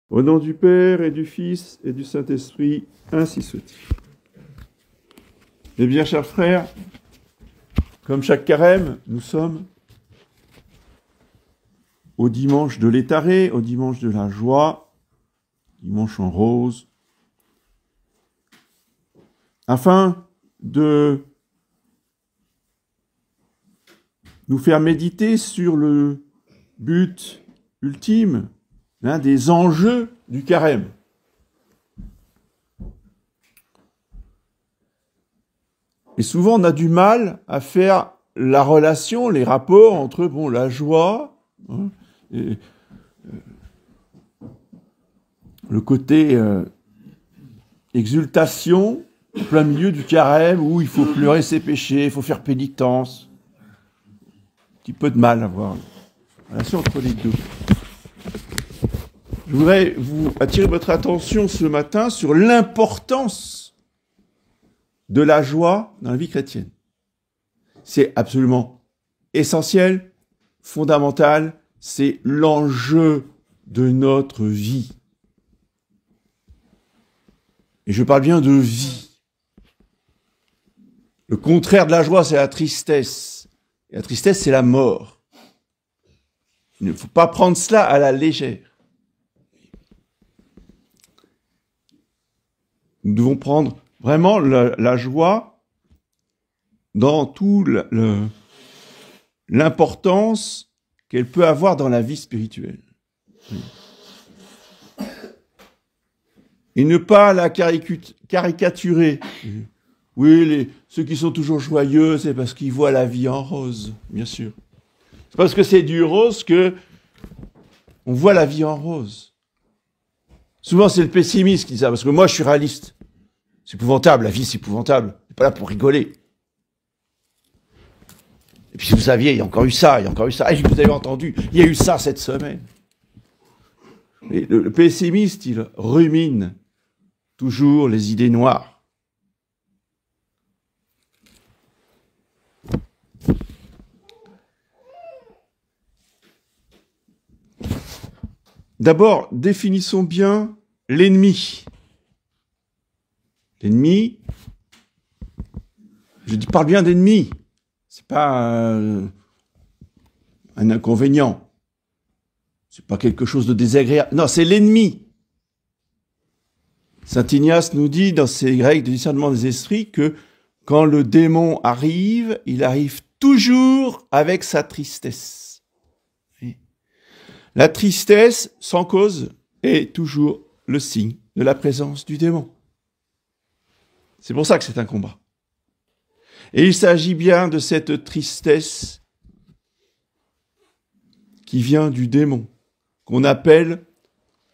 Au nom du Père et du Fils et du Saint-Esprit, ainsi soit-il. Eh bien, chers frères, comme chaque carême, nous sommes au dimanche de l'étaré, au dimanche de la joie, dimanche en rose, afin de nous faire méditer sur le but ultime, l'un des enjeux du carême. Et souvent, on a du mal à faire la relation, les rapports entre la joie, et, le côté exultation, en plein milieu du carême, où il faut pleurer ses péchés, il faut faire pénitence. Un petit peu de mal à voir la relation entre les deux. Je voudrais vous attirer votre attention ce matin sur l'importance de la joie dans la vie chrétienne. C'est absolument essentiel, fondamental, c'est l'enjeu de notre vie. Et je parle bien de vie. Le contraire de la joie, c'est la tristesse. Et la tristesse, c'est la mort. Il ne faut pas prendre cela à la légère. Nous devons prendre vraiment la joie dans tout l'importance qu'elle peut avoir dans la vie spirituelle. Et ne pas la caricaturer. Oui, ceux qui sont toujours joyeux, c'est parce qu'ils voient la vie en rose, bien sûr. C'est parce que c'est du rose que on voit la vie en rose. Souvent, c'est le pessimiste qui dit ça, parce que moi, je suis réaliste. C'est épouvantable, la vie, c'est épouvantable. Je suis pas là pour rigoler. Et puis, si vous saviez, il y a encore eu ça, il y a encore eu ça. Et vous avez entendu, il y a eu ça cette semaine. Et le pessimiste, il rumine toujours les idées noires. D'abord, définissons bien l'ennemi. L'ennemi, je parle bien d'ennemi, c'est pas un inconvénient, c'est pas quelque chose de désagréable, non, c'est l'ennemi. Saint Ignace nous dit dans ses règles de discernement des esprits que quand le démon arrive, il arrive toujours avec sa tristesse. La tristesse, sans cause, est toujours le signe de la présence du démon. C'est pour ça que c'est un combat. Et il s'agit bien de cette tristesse qui vient du démon, qu'on appelle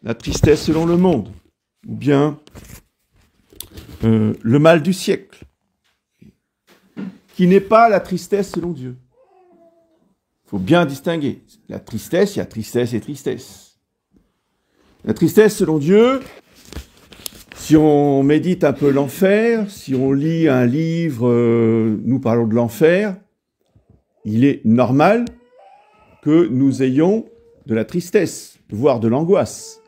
la tristesse selon le monde, ou bien le mal du siècle, qui n'est pas la tristesse selon Dieu. Il faut bien distinguer. La tristesse, il y a tristesse et tristesse. La tristesse selon Dieu, si on médite un peu l'enfer, si on lit un livre, nous parlons de l'enfer, il est normal que nous ayons de la tristesse, voire de l'angoisse.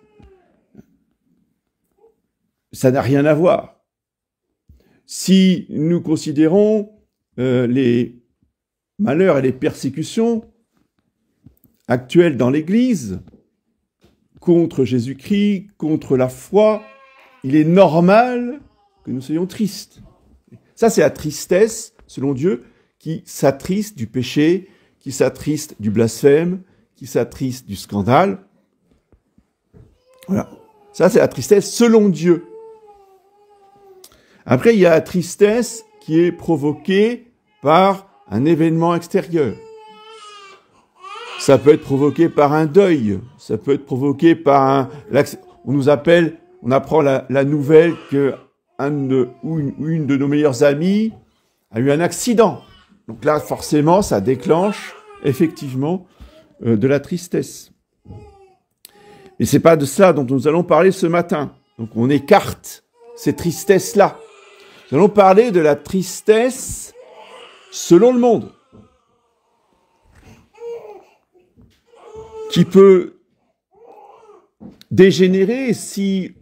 Ça n'a rien à voir. Si nous considérons les malheurs et les persécutions actuelles dans l'Église, contre Jésus-Christ, contre la foi, il est normal que nous soyons tristes. Ça, c'est la tristesse, selon Dieu, qui s'attriste du péché, qui s'attriste du blasphème, qui s'attriste du scandale. Voilà. Ça, c'est la tristesse selon Dieu. Après, il y a la tristesse qui est provoquée par un événement extérieur. Ça peut être provoqué par un deuil, ça peut être provoqué par on apprend la nouvelle que une de nos meilleures amies a eu un accident. Donc là, forcément, ça déclenche effectivement de la tristesse. Et c'est pas de cela dont nous allons parler ce matin. Donc on écarte ces tristesses-là. Nous allons parler de la tristesse selon le monde, qui peut dégénérer si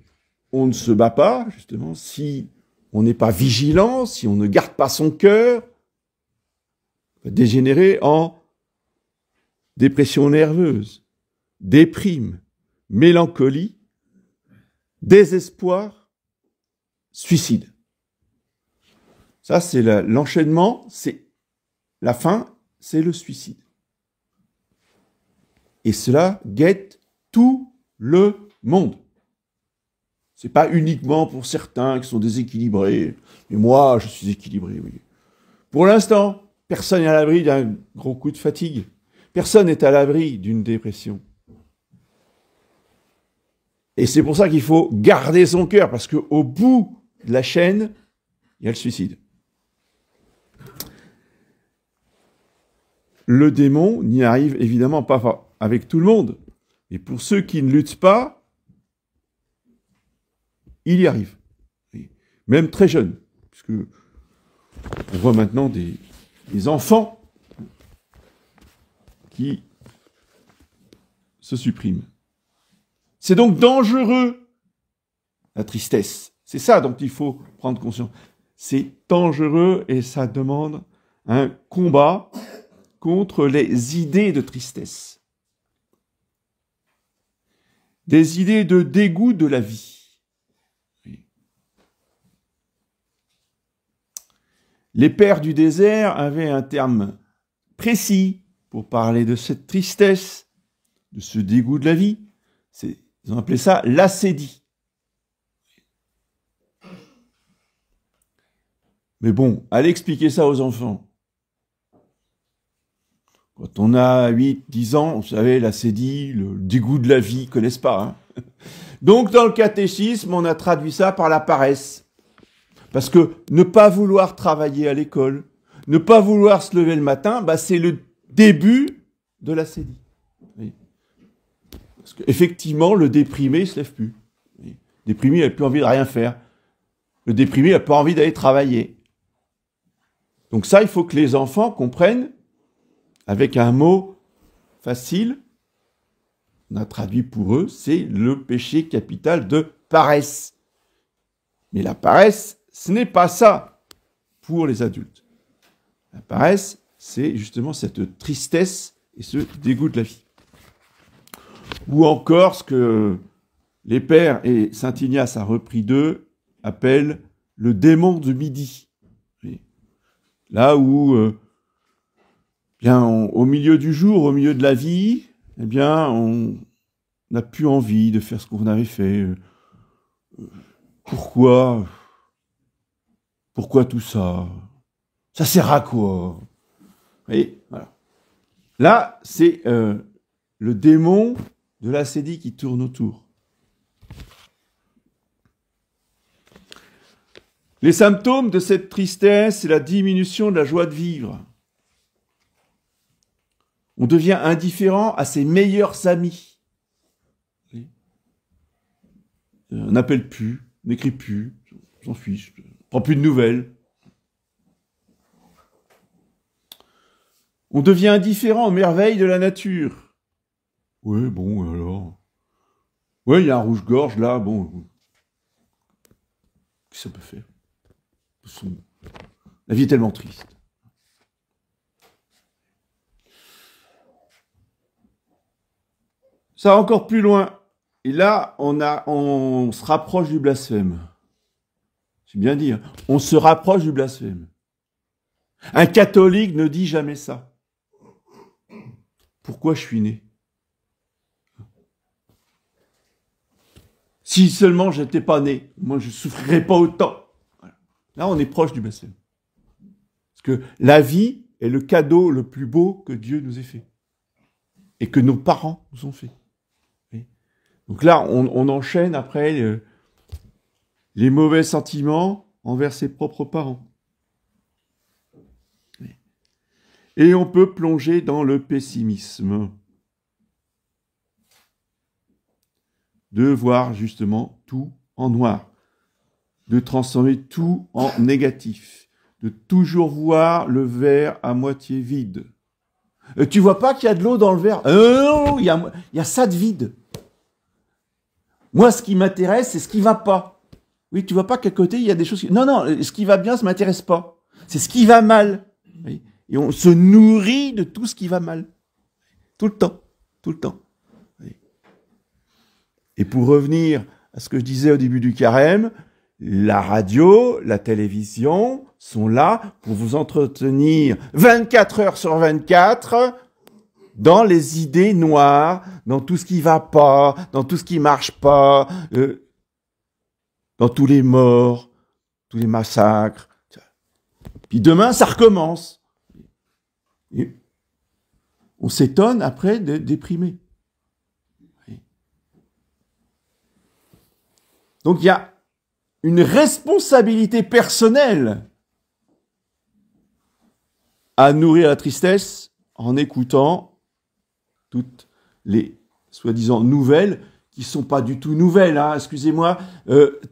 on ne se bat pas, justement, si on n'est pas vigilant, si on ne garde pas son cœur, va dégénérer en dépression nerveuse, déprime, mélancolie, désespoir, suicide. Ça, c'est l'enchaînement, c'est la fin, c'est le suicide. Et cela guette tout le monde. C'est pas uniquement pour certains qui sont déséquilibrés. Mais moi, je suis équilibré, oui. Pour l'instant, personne n'est à l'abri d'un gros coup de fatigue. Personne n'est à l'abri d'une dépression. Et c'est pour ça qu'il faut garder son cœur, parce qu'au bout de la chaîne, il y a le suicide. Le démon n'y arrive évidemment pas avec tout le monde. Et pour ceux qui ne luttent pas, il y arrive. Même très jeune. Puisque on voit maintenant des enfants qui se suppriment. C'est donc dangereux, la tristesse. C'est ça dont il faut prendre conscience. C'est dangereux et ça demande un combat contre les idées de tristesse. Des idées de dégoût de la vie. Les pères du désert avaient un terme précis pour parler de cette tristesse, de ce dégoût de la vie. Ils ont appelé ça l'acédie. Mais bon, allez expliquer ça aux enfants. Quand on a 8, 10 ans, vous savez, l'acédie, le dégoût de la vie, ils connaissent pas. Hein. Donc, dans le catéchisme, on a traduit ça par la paresse. Parce que ne pas vouloir travailler à l'école, ne pas vouloir se lever le matin, bah, c'est le début de l'acédie. Oui. Parce qu'effectivement, le déprimé ne se lève plus. Oui. Le déprimé, il n'a plus envie de rien faire. Le déprimé, il n'a pas envie d'aller travailler. Donc ça, il faut que les enfants comprennent avec un mot facile, on a traduit pour eux, c'est le péché capital de paresse. Mais la paresse, ce n'est pas ça pour les adultes. La paresse, c'est justement cette tristesse et ce dégoût de la vie. Ou encore ce que les pères, et saint Ignace a repris d'eux, appellent le démon de midi. Là où, au milieu du jour, au milieu de la vie, eh bien, on n'a plus envie de faire ce qu'on avait fait. Pourquoi tout ça? Ça sert à quoi? Vous voyez, voilà. Là, c'est le démon de l'acédie qui tourne autour. Les symptômes de cette tristesse, c'est la diminution de la joie de vivre. On devient indifférent à ses meilleurs amis. On n'appelle plus, n'écrit plus, on s'en fiche, on prend plus de nouvelles. On devient indifférent aux merveilles de la nature. Ouais, bon, alors. Ouais, il y a un rouge-gorge là, bon. Qu'est-ce que ça peut faire? La vie est tellement triste. Ça va encore plus loin. Et là, on se rapproche du blasphème. C'est bien dit. Hein. On se rapproche du blasphème. Un catholique ne dit jamais ça. Pourquoi je suis né? Si seulement j'étais pas né, moi je souffrirais pas autant. Là, on est proche du blasphème. Parce que la vie est le cadeau le plus beau que Dieu nous ait fait. Et que nos parents nous ont fait. Oui. Donc là, on enchaîne après les mauvais sentiments envers ses propres parents. Oui. Et on peut plonger dans le pessimisme. De voir justement tout en noir. De transformer tout en négatif, de toujours voir le verre à moitié vide. Tu vois pas qu'il y a de l'eau dans le verre? Non, il y a ça de vide. Moi, ce qui m'intéresse, c'est ce qui va pas. Oui, tu vois pas qu'à côté, il y a des choses qui... Non, non, ce qui va bien, ça m'intéresse pas. C'est ce qui va mal. Oui. Et on se nourrit de tout ce qui va mal. Tout le temps. Tout le temps. Oui. Et pour revenir à ce que je disais au début du carême, la radio, la télévision sont là pour vous entretenir 24 heures sur 24 dans les idées noires, dans tout ce qui va pas, dans tout ce qui marche pas, dans tous les morts, tous les massacres. Puis demain, ça recommence. Et on s'étonne après d'être déprimé. Donc il y a une responsabilité personnelle à nourrir la tristesse en écoutant toutes les soi-disant nouvelles qui sont pas du tout nouvelles. Hein, excusez-moi,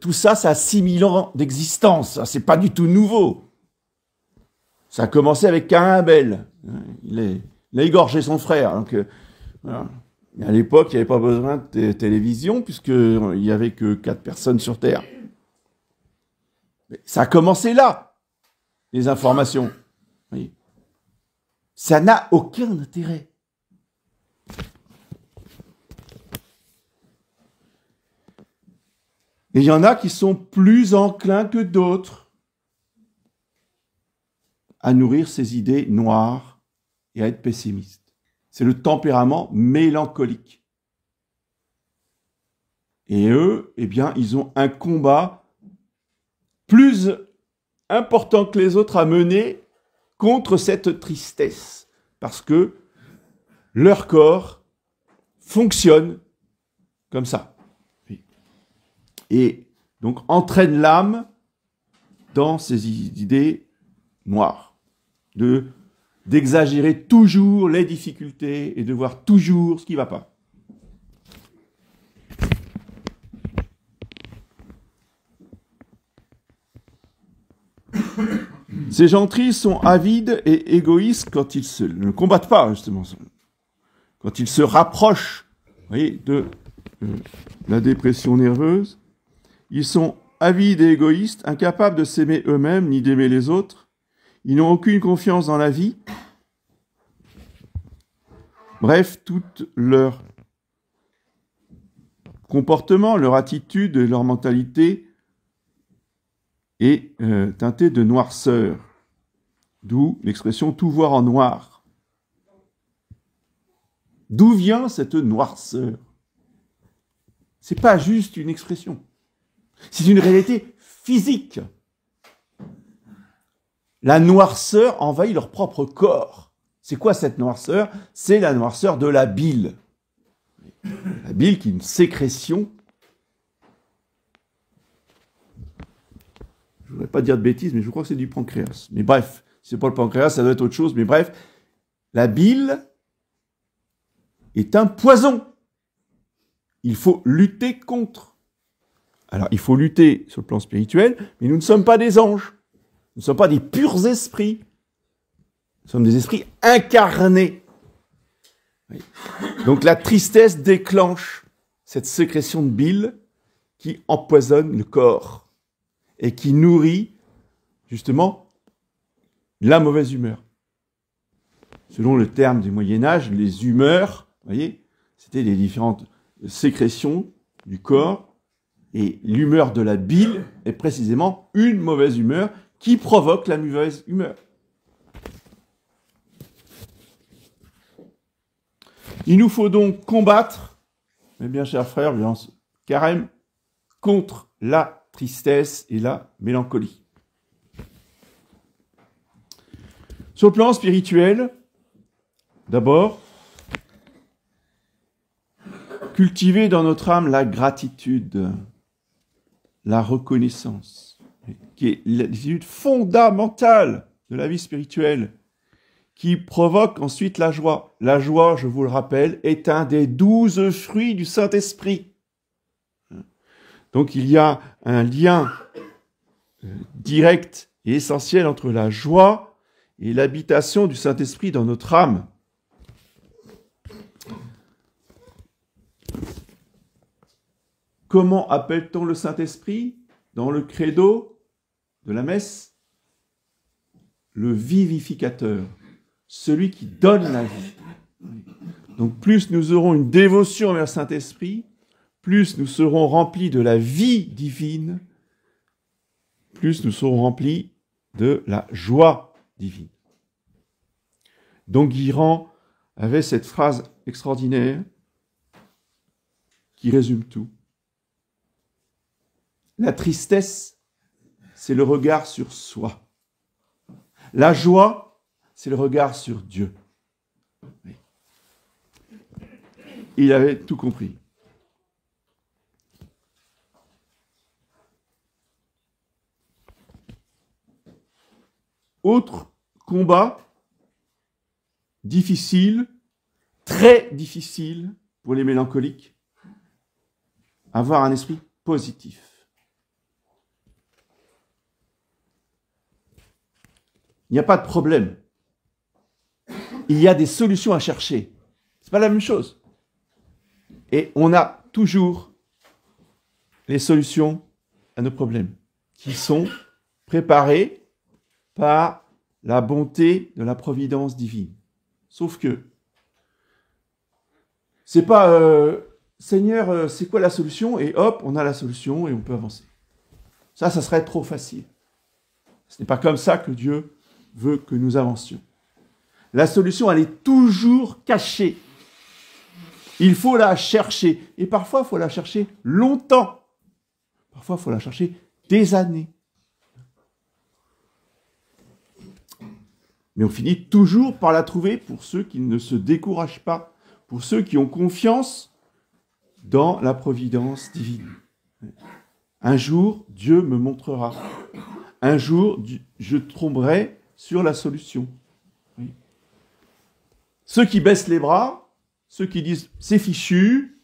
tout ça, ça a 6000 ans d'existence. C'est pas du tout nouveau. Ça a commencé avec Caïn Abel. Il a égorgé son frère. Donc, voilà. Et à l'époque, il n'y avait pas besoin de télévision puisqu'il n'y avait que 4 personnes sur Terre. Mais ça a commencé là, les informations. Oui. Ça n'a aucun intérêt. Et il y en a qui sont plus enclins que d'autres à nourrir ces idées noires et à être pessimistes. C'est le tempérament mélancolique. Et eux, eh bien, ils ont un combat plus important que les autres à mener contre cette tristesse. Parce que leur corps fonctionne comme ça. Et donc entraîne l'âme dans ces idées noires. D'exagérer toujours les difficultés et de voir toujours ce qui ne va pas. Ces gens-là sont avides et égoïstes quand ils ne combattent pas, justement. Quand ils se rapprochent, vous voyez, de la dépression nerveuse. Ils sont avides et égoïstes, incapables de s'aimer eux-mêmes ni d'aimer les autres. Ils n'ont aucune confiance dans la vie. Bref, tout leur comportement, leur attitude, leur mentalité est teintée de noirceur. D'où l'expression « tout voir en noir ». D'où vient cette noirceur? C'est pas juste une expression. C'est une réalité physique. La noirceur envahit leur propre corps. C'est quoi cette noirceur? C'est la noirceur de la bile. La bile qui est une sécrétion. Je ne voudrais pas dire de bêtises, mais je crois que c'est du pancréas. Mais bref, si ce n'est pas le pancréas, ça doit être autre chose. Mais bref, la bile est un poison. Il faut lutter contre. Alors, il faut lutter sur le plan spirituel, mais nous ne sommes pas des anges. Nous ne sommes pas des purs esprits. Nous sommes des esprits incarnés. Oui. Donc la tristesse déclenche cette sécrétion de bile qui empoisonne le corps et qui nourrit justement la mauvaise humeur. Selon le terme du Moyen-Âge, les humeurs, vous voyez, c'était les différentes sécrétions du corps. Et l'humeur de la bile est précisément une mauvaise humeur qui provoque la mauvaise humeur. Il nous faut donc combattre, mes bien chers frères, violence carême, contre la tristesse et la mélancolie. Sur le plan spirituel, d'abord, cultiver dans notre âme la gratitude, la reconnaissance, qui est l'attitude fondamentale de la vie spirituelle, qui provoque ensuite la joie. La joie, je vous le rappelle, est un des 12 fruits du Saint-Esprit. Donc il y a un lien direct et essentiel entre la joie et l'habitation du Saint-Esprit dans notre âme. Comment appelle-t-on le Saint-Esprit dans le credo de la messe? Le vivificateur, celui qui donne la vie. Donc plus nous aurons une dévotion vers le Saint-Esprit, plus nous serons remplis de la vie divine, plus nous serons remplis de la joie divine. Donc Guiran avait cette phrase extraordinaire qui résume tout. La tristesse, c'est le regard sur soi. La joie, c'est le regard sur Dieu. Il avait tout compris. Autre combat difficile, très difficile pour les mélancoliques, avoir un esprit positif. Il n'y a pas de problème. Il y a des solutions à chercher. C'est pas la même chose. Et on a toujours les solutions à nos problèmes qui sont préparées par la bonté de la providence divine. Sauf que c'est pas Seigneur, c'est quoi la solution? Et hop, on a la solution et on peut avancer. Ça serait trop facile. Ce n'est pas comme ça que Dieu veut que nous avancions. La solution, elle est toujours cachée. Il faut la chercher. Et parfois, il faut la chercher longtemps. Parfois, il faut la chercher des années. Mais on finit toujours par la trouver pour ceux qui ne se découragent pas, pour ceux qui ont confiance dans la providence divine. Un jour, Dieu me montrera. Un jour, je tomberai sur la solution. Oui. Ceux qui baissent les bras, ceux qui disent « c'est fichu »,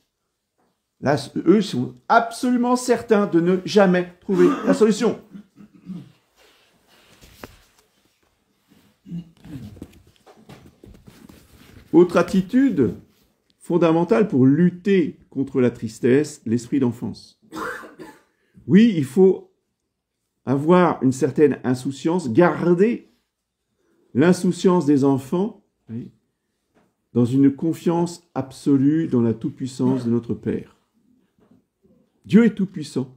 là, eux sont absolument certains de ne jamais trouver la solution. Autre attitude fondamentale pour lutter contre la tristesse, l'esprit d'enfance. Oui, il faut avoir une certaine insouciance, garder l'insouciance des enfants, oui, dans une confiance absolue dans la toute-puissance de notre Père. Dieu est tout-puissant.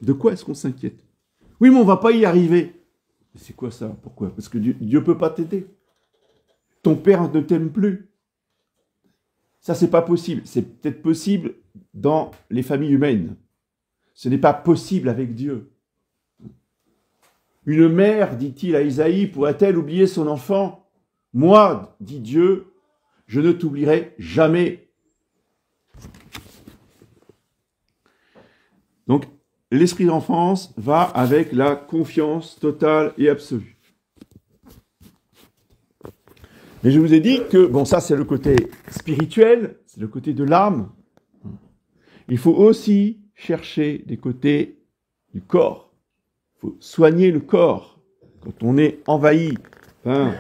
De quoi est-ce qu'on s'inquiète? Oui, mais on ne va pas y arriver. C'est quoi ça? Pourquoi? Parce que Dieu ne peut pas t'aider. Ton Père ne t'aime plus. Ça, c'est pas possible. C'est peut-être possible dans les familles humaines. Ce n'est pas possible avec Dieu. Une mère, dit-il à Isaïe, pourrait-elle oublier son enfant? Moi, dit Dieu, je ne t'oublierai jamais. Donc, l'esprit d'enfance va avec la confiance totale et absolue. Mais je vous ai dit que, bon, ça c'est le côté spirituel, c'est le côté de l'âme. Il faut aussi chercher des côtés du corps. Il faut soigner le corps. Quand on est envahi par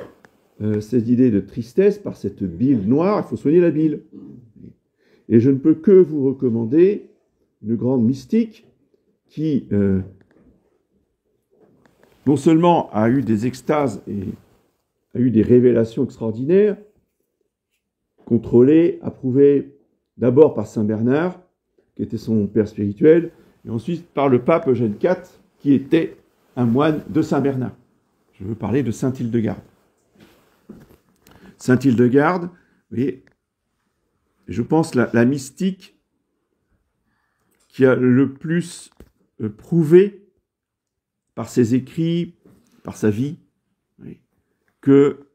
cette idée de tristesse, par cette bile noire, il faut soigner la bile. Et je ne peux que vous recommander une grande mystique qui, non seulement a eu des extases et a eu des révélations extraordinaires, contrôlées, approuvées d'abord par Saint Bernard, qui était son père spirituel, et ensuite par le pape Eugène IV, qui était un moine de Saint Bernard. Je veux parler de Saint Hildegarde. Saint Hildegarde, vous voyez, je pense la mystique qui a le plus prouvé par ses écrits, par sa vie, oui, que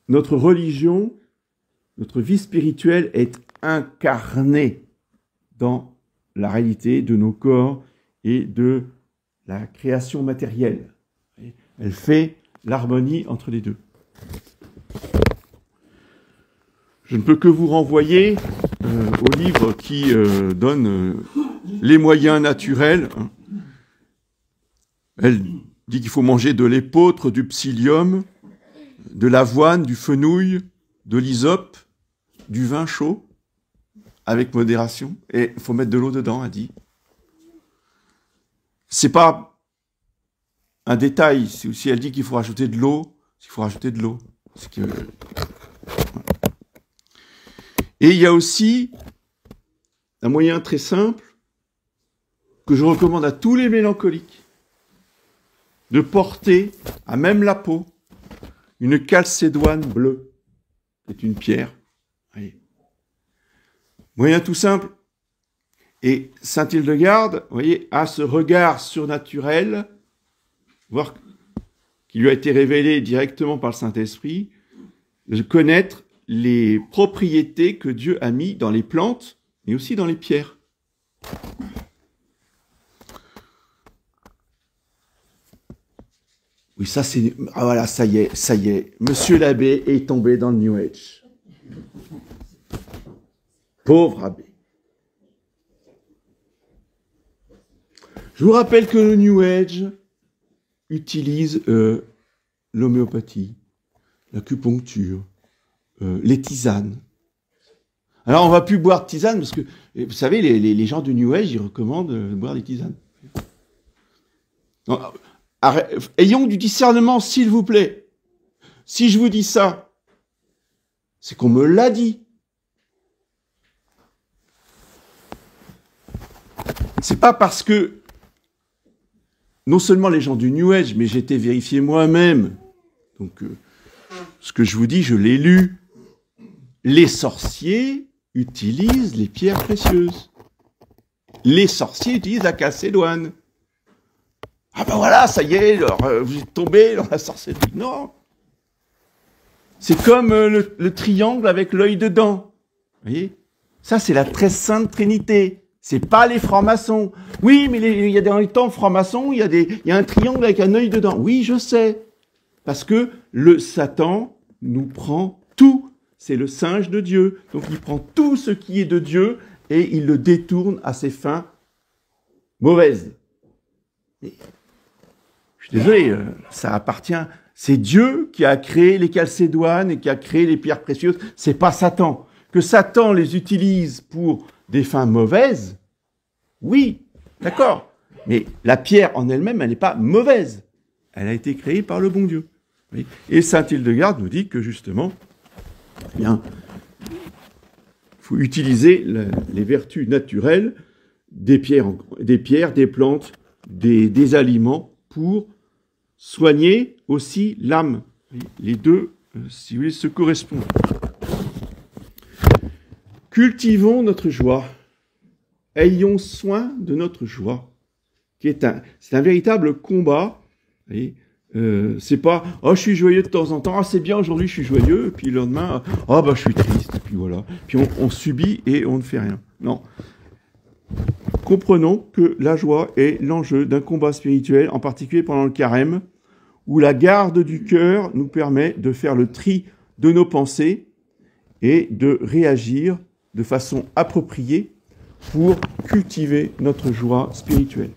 notre religion, notre vie spirituelle est incarnée dans la réalité de nos corps et de la création matérielle. Elle fait l'harmonie entre les deux. Je ne peux que vous renvoyer au livre qui donne les moyens naturels. Elle dit qu'il faut manger de l'épeautre, du psyllium, de l'avoine, du fenouil, de l'hysope, du vin chaud. avec modération, et il faut mettre de l'eau dedans, a dit. C'est pas un détail, si elle dit qu'il faut rajouter de l'eau, il faut rajouter de l'eau. Et il y a aussi un moyen très simple que je recommande à tous les mélancoliques de porter à même la peau une chalcédoine bleue. C'est une pierre. Voyez. Moyen tout simple. Et saint Hildegarde, vous voyez, a ce regard surnaturel, voire qui lui a été révélé directement par le Saint-Esprit, de connaître les propriétés que Dieu a mis dans les plantes, mais aussi dans les pierres. Oui, ça c'est... Ah voilà, ça y est. Monsieur l'abbé est tombé dans le New Age. Pauvre abbé. Je vous rappelle que le New Age utilise l'homéopathie, l'acupuncture, les tisanes. Alors, on va plus boire de tisane parce que, vous savez, les gens du New Age, ils recommandent de boire des tisanes. Non, ayons du discernement, s'il vous plaît. Si je vous dis ça, c'est qu'on me l'a dit. C'est pas parce que non seulement les gens du New Age, mais j'ai été vérifié moi-même. Donc, ce que je vous dis, je l'ai lu. Les sorciers utilisent les pierres précieuses. Les sorciers utilisent la chalcédoine. Ah ben voilà, ça y est, alors, vous êtes tombé dans la sorcellerie. Non. C'est comme le triangle avec l'œil dedans. Vous voyez? Ça, c'est la très sainte Trinité. C'est pas les francs-maçons. Oui, mais il y a dans les temps francs-maçons, il y a un triangle avec un œil dedans. Oui, je sais. Parce que le Satan nous prend tout. C'est le singe de Dieu. Donc il prend tout ce qui est de Dieu et il le détourne à ses fins mauvaises. Et, je suis désolé, ça appartient... C'est Dieu qui a créé les chalcédoines et qui a créé les pierres précieuses. C'est pas Satan. Que Satan les utilise pour des fins mauvaises, oui, d'accord. Mais la pierre en elle-même, elle n'est pas mauvaise. Elle a été créée par le bon Dieu. Oui. Et saint Hildegarde nous dit que justement, eh bien, il faut utiliser les vertus naturelles des pierres, des plantes, des aliments pour soigner aussi l'âme. Les deux, si vous voulez, se correspondent. Cultivons notre joie. Ayons soin de notre joie. C'est un véritable combat. C'est pas, oh, je suis joyeux de temps en temps, ah, c'est bien, aujourd'hui, je suis joyeux, et puis le lendemain, oh, bah, je suis triste, et puis voilà. Puis on subit et on ne fait rien. Non. Comprenons que la joie est l'enjeu d'un combat spirituel, en particulier pendant le carême, où la garde du cœur nous permet de faire le tri de nos pensées et de réagir de façon appropriée pour cultiver notre joie spirituelle.